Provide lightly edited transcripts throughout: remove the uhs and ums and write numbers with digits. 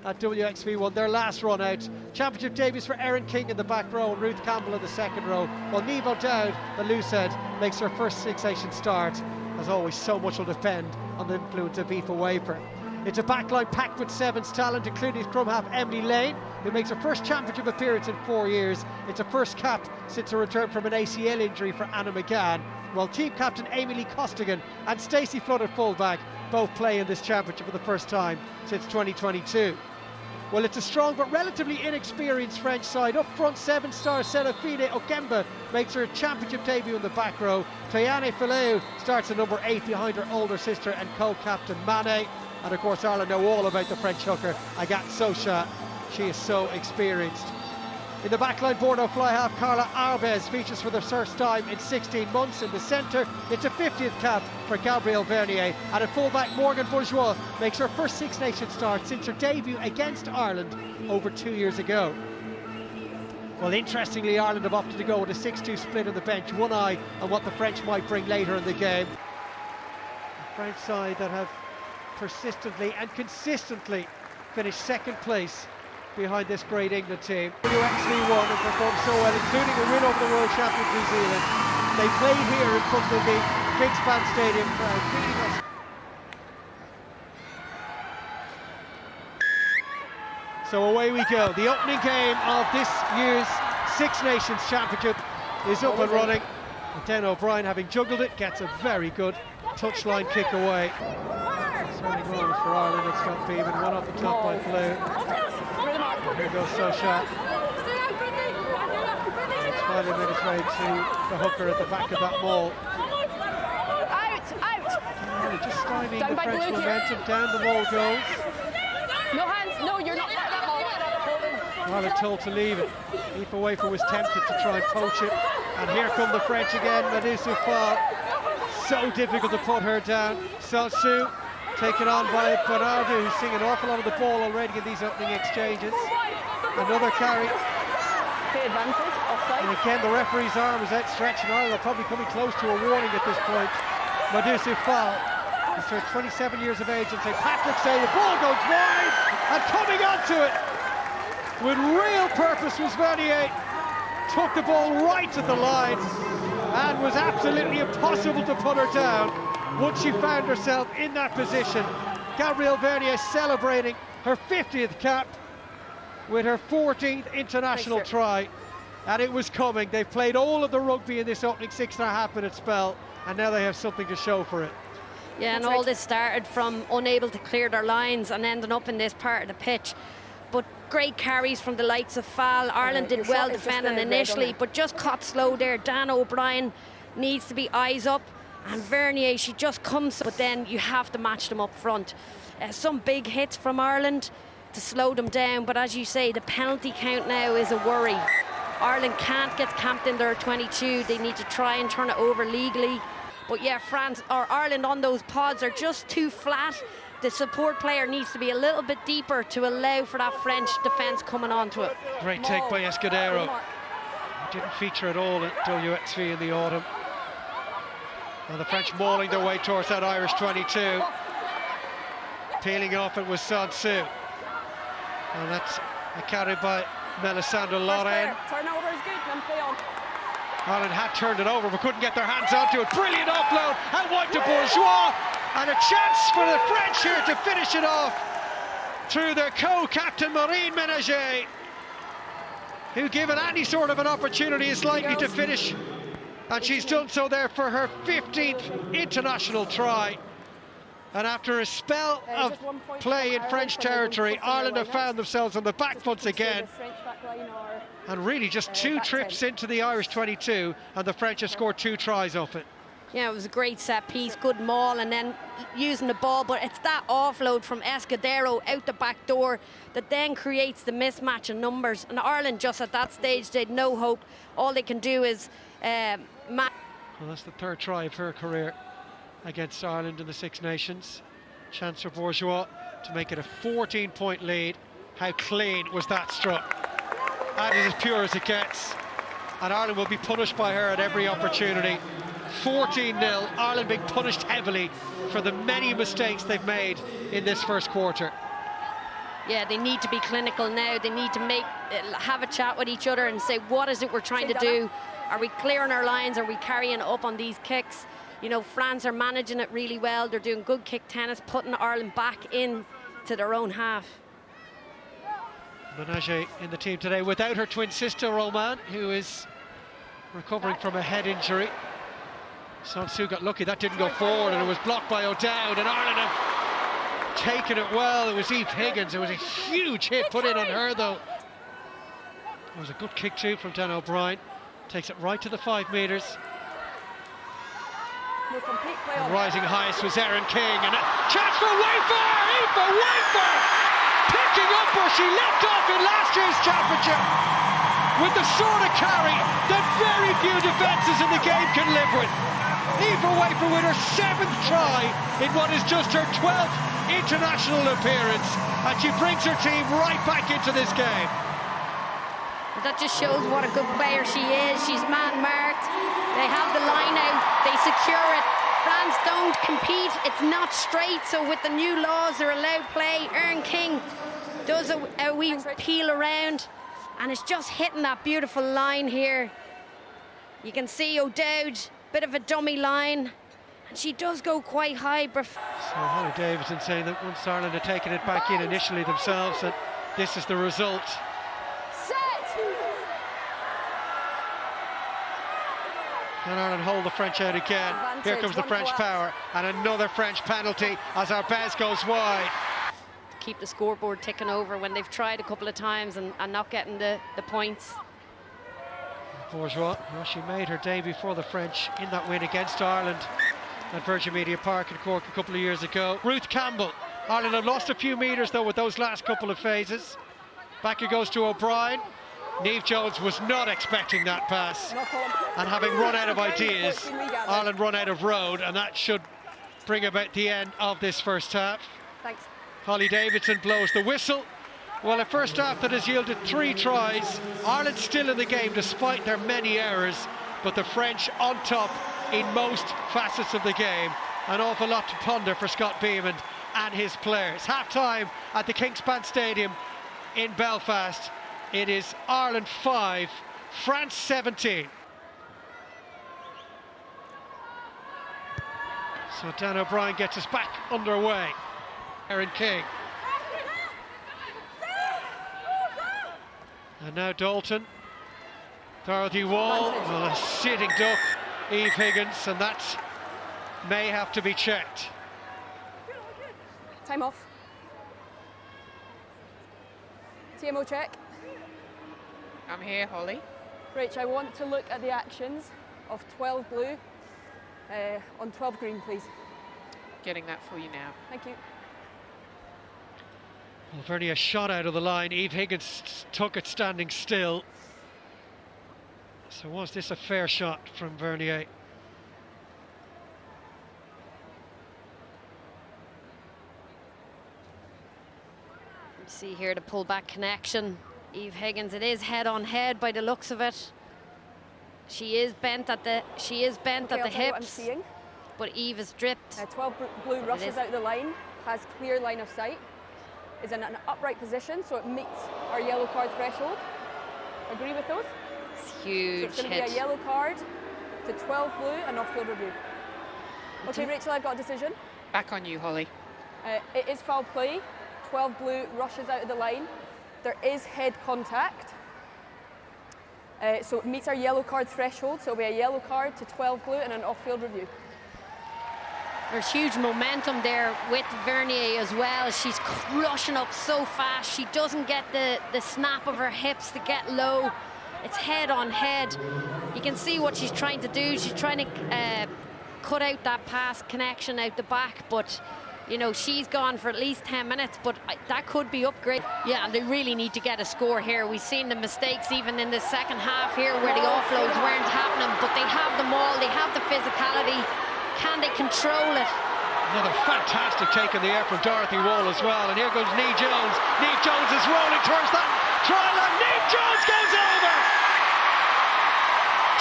at WXV won their last run out. Championship debuts for Erin King in the back row and Ruth Campbell in the second row, while Niamh O'Dowd, the loosehead, makes her first Six Nations start. As always, so much will depend on the influence of Aoife Wafer. It's a backline packed with Sevens talent, including scrum half Emily Lane, who makes her first championship appearance in 4 years. It's a first cap since her return from an ACL injury for Anna McGann, while team captain Amy Lee Costigan and Stacey Flood at fullback both play in this championship for the first time since 2022. Well, it's a strong but relatively inexperienced French side. Up front, 7-star Serafine Okemba makes her championship debut in the back row. Tayane Fileu starts at number 8 behind her older sister and co-captain Mane. And of course, Ireland know all about the French hooker, Agathe Socha. She is so experienced. In the backline, Bordeaux fly half Carla Arbez features for the first time in 16 months. In the centre, it's a 50th cap for Gabrielle Vernier. And at fullback, Morgan Bourgeois makes her first Six Nations start since her debut against Ireland over 2 years ago. Well, interestingly, Ireland have opted to go with a 6-2 split on the bench, one eye on what the French might bring later in the game. A French side that have persistently and consistently finished second place behind this great England team. WXV won and performed so well, including a win over the world champions New Zealand. They played here in front of the Kingspan Stadium crowd, beating us. So away we go. The opening game of this year's Six Nations Championship is up and running. And Den O'Brien, having juggled it, gets a very good touchline kick away. Certainly moments for Ireland. It's got Beeman, one off the top by Flew. Here goes Socha. It's finally made its way to the hooker at the back of that maul. Out! Just stymieing the French momentum. Down the maul goes. No hands, no, you're not at that maul. Ireland told to leave it. Aoife Wafer was tempted to try and poach it. And here come the French again. Madoussou Fall. So difficult to put her down. Sansu taken on by Bernardo, who's seeing an awful lot of the ball already in these opening exchanges. Another carry. Advantage, offside. And again, the referee's arm is outstretched, and Ireland are probably coming close to a warning at this point. Madoussou Fall is turned 27 years of age, and St. Patrick's Day, the ball goes wide, and coming onto it with real purpose was Vernier. Took the ball right at the line, and was absolutely impossible to put her down once she found herself in that position. Gabrielle Vernier celebrating her 50th cap with her 14th international try, and it was coming. They've played all of the rugby in this opening 6.5-minute spell, and now they have something to show for it. Yeah, and all this started from unable to clear their lines and ending up in this part of the pitch. But great carries from the likes of Fall. Ireland did well defending initially, but just caught slow there. Dan O'Brien needs to be eyes up. And Vernier, she just comes, but then you have to match them up front. Some big hits from Ireland to slow them down, but as you say, the penalty count now is a worry. Ireland can't get camped in their 22. They need to try and turn it over legally. But yeah, France or Ireland on those pods are just too flat. The support player needs to be a little bit deeper to allow for that French defence coming onto it. Great take by Escudero. Didn't feature at all at WXV in the autumn. And the French mauling their way towards that Irish 22. Peeling off it was Sansu. And that's carried by Melisandre Lorraine. Turnover is good, then play on. Ireland had turned it over but couldn't get their hands onto it. Brilliant offload and wide to Bourgeois. And a chance for the French here to finish it off through their co-captain Maureen Ménager, who, given any sort of an opportunity, is likely to finish. And she's done so there for her 15th international try. And after a spell of play in French territory, Ireland have found themselves on the back foot again. And really just 2 trips into the Irish 22, and the French have scored 2 tries off it. Yeah, it was a great set piece, good maul, and then using the ball, but it's that offload from Escudero out the back door that then creates the mismatch in numbers. And Ireland, just at that stage, they'd no hope. All they can do is match. Well, that's the 3rd try of her career against Ireland in the Six Nations. Chance for Bourgeois to make it a 14-point lead. How clean was that struck? That is as pure as it gets. And Ireland will be punished by her at every opportunity. 14-0, Ireland being punished heavily for the many mistakes they've made in this first quarter. Yeah, they need to be clinical now. They need to have a chat with each other and say, what is it we're trying to do? Are we clearing our lines? Are we carrying up on these kicks? You know, France are managing it really well. They're doing good kick tennis, putting Ireland back in to their own half. Menage in the team today without her twin sister Roman, who is recovering from a head injury. Sansu got lucky, that didn't go forward, and it was blocked by O'Dowd, and Ireland have taken it well. It was Eve Higgins. It was a huge hit put in on her, though. It was a good kick too from Dan O'Brien. Takes it right to the 5 metres. And rising highest was Erin King, and a chance for Wafer! Aoife Wafer! Picking up where she left off in last year's championship, with the sort of carry that very few defences in the game can live with. Aoife Wafer with her 7th try in what is just her 12th international appearance, and she brings her team right back into this game. That just shows what a good player she is. She's man-marked. They have the line out. They secure it. France don't compete. It's not straight, so with the new laws, they're allowed play. Erin King does a wee peel around, and it's just hitting that beautiful line here. You can see O'Dowd, bit of a dummy line, and she does go quite high. So Holly Davidson saying that once Ireland had taken it back in initially themselves, that this is the result. And Ireland hold the French out again. Here comes the French power, and another French penalty as Arbez goes wide. Keep the scoreboard ticking over when they've tried a couple of times and not getting the points. Bourgeois, well, she made her debut for the French in that win against Ireland at Virgin Media Park in Cork a couple of years ago. Ruth Campbell. Ireland have lost a few metres though with those last couple of phases. Back it goes to O'Brien. Niamh Jones was not expecting that pass, and having run out of ideas, Ireland run out of road, and that should bring about the end of this first half. Thanks. Holly Davidson blows the whistle. Well, a first half that has yielded 3 tries. Ireland still in the game despite their many errors, but the French on top in most facets of the game. An awful lot to ponder for Scott Beamon and his players. Half-time at the Kingspan Stadium in Belfast. It is Ireland 5, France 17. So Dan O'Brien gets us back underway. Erin King. And now Dalton. Dorothy Wall, well, a sitting duck, Eve Higgins, and that may have to be checked. Time off. TMO check. I'm here, Holly. Rach, I want to look at the actions of 12 blue on 12 green, please. Getting that for you now. Thank you. Well, Vernier shot out of the line. Eve Higgins took it standing still. So was this a fair shot from Vernier? You see here the pull-back connection. Eve Higgins, it is head on head by the looks of it. She is bent at the hips, but Eve is dripped. 12 blue rushes out the line, has clear line of sight, is in an upright position, so it meets our yellow card threshold. Agree with those? It's huge. So it's going to be a yellow card to 12 blue and off-field review. Okay, Rachel, I've got a decision. Back on you, Holly. It is foul play. 12 blue rushes out of the line. There is head contact. So it meets our yellow card threshold, so it'll be a yellow card to 12 blue and an off-field review. There's huge momentum there with Vernier as well. She's rushing up so fast. She doesn't get the snap of her hips to get low. It's head on head. You can see what she's trying to do. She's trying to cut out that pass connection out the back, but you know, she's gone for at least 10 minutes, but that could be upgrade. Yeah, they really need to get a score here. We've seen the mistakes even in the second half here where the offloads weren't happening, but they have them all. They have the physicality. Can they control it? Another fantastic take in the air from Dorothy Wall as well. And here goes Niamh Jones. Niamh Jones is rolling towards that try line. Niamh Jones goes over!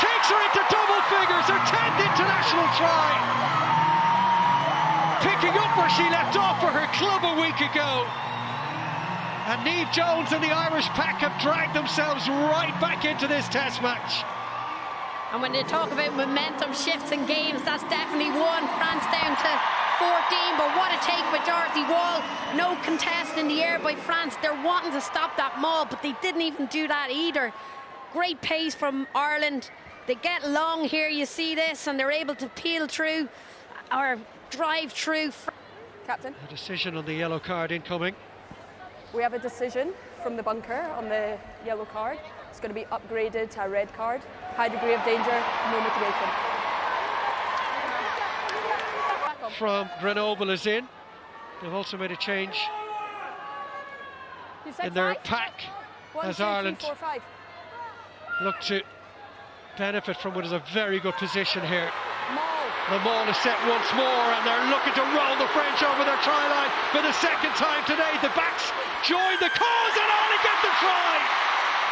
Takes her into double figures, her 10th international try. Picking up where she left off for her club a week ago. And Niamh Jones and the Irish pack have dragged themselves right back into this test match. And when they talk about momentum shifts in games, that's definitely one. France down to 14, but what a take by Dorothy Wall. No contest in the air by France. They're wanting to stop that maul, but they didn't even do that either. Great pace from Ireland. They get long here, you see this, and they're able to peel through or drive through. Captain? A decision on the yellow card incoming. We have a decision from the bunker on the yellow card. It's going to be upgraded to a red card. High degree of danger, no motivation. From Grenoble is in. They've also made a change in their pack as Ireland look to benefit from what is a very good position here. The maul is set once more, and they're looking to roll the French over their try line for the second time today. The backs join the cause, and Ireland get the try.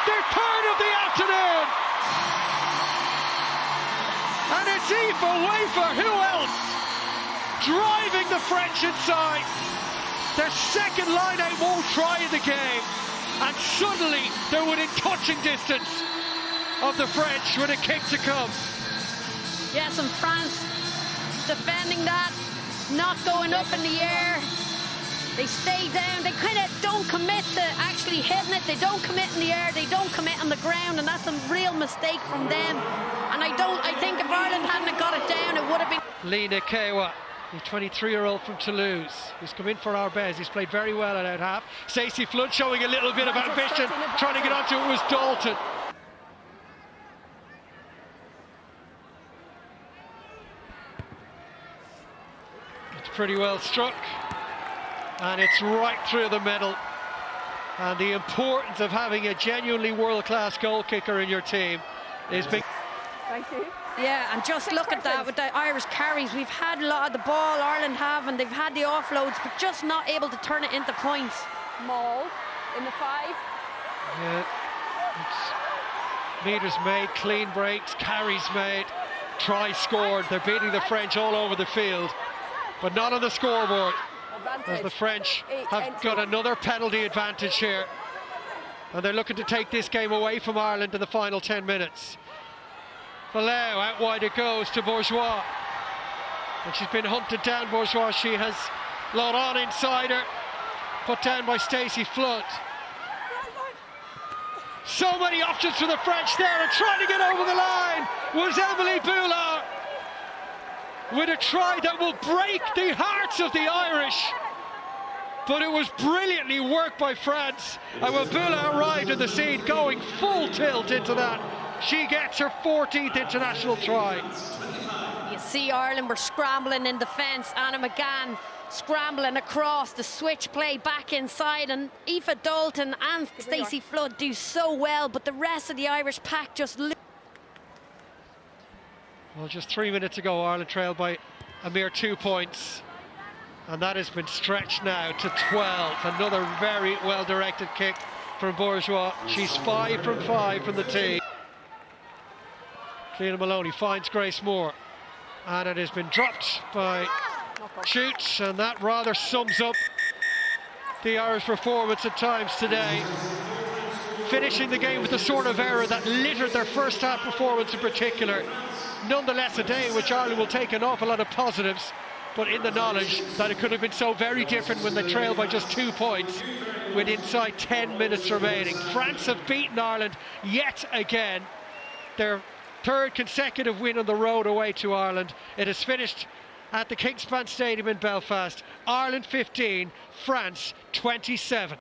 Their third of the afternoon. And it's Aoife Wafer, who else? Driving the French inside. Their second line-out won't try in the game. And suddenly they're within touching distance of the French with a kick to come. Yes, and France defending that, not going up in the air. They stay down, they kind of don't commit to actually hitting it. They don't commit in the air, they don't commit on the ground, and that's a real mistake from them. And I think if Ireland hadn't got it down, it would have been... Lena Kewa, the 23-year-old from Toulouse, who's come in for Arbez. He's played very well at out half. Stacey Flood showing a little bit of ambition, trying to get onto it was Dalton. It's pretty well struck, and it's right through the middle. And the importance of having a genuinely world-class goal kicker in your team is big. Thank you. Yeah, and just look at that with the Irish carries. We've had a lot of the ball, Ireland have, and they've had the offloads, but just not able to turn it into points. Maul in the 5. Yeah, it's meters made, clean breaks, carries made, try scored. They're beating the French all over the field, but not on the scoreboard, as the French have got another penalty advantage here, and they're looking to take this game away from Ireland in the final 10 minutes. Falau, out wide it goes to Bourgeois, and she's been hunted down. Bourgeois, she has load on inside her, put down by Stacey Flood. So many options for the French there, and trying to get over the line was Emily Boulard with a try that will break the hearts of the Irish. But it was brilliantly worked by France, and when Boulard arrived in the scene, going full tilt into that, she gets her 14th international try. You see Ireland were scrambling in defence. Anna McGann scrambling across the switch play back inside, and Aoife Dalton and Stacey Flood do so well, but the rest of the Irish pack just... Well, just 3 minutes ago, Ireland trailed by a mere 2 points, and that has been stretched now to 12. Another very well-directed kick from Bourgeois. She's 5 from 5 from the tee. Cleena Maloney finds Grace Moore, and it has been dropped by Shoots, and that rather sums up the Irish performance at times today. Finishing the game with the sort of error that littered their first half performance in particular. Nonetheless, a day in which Ireland will take an awful lot of positives, but in the knowledge that it could have been so very different when they trailed by just 2 points with inside 10 minutes remaining. France have beaten Ireland yet again. Their third consecutive win on the road away to Ireland. It has finished at the Kingspan Stadium in Belfast. Ireland 15, France 27.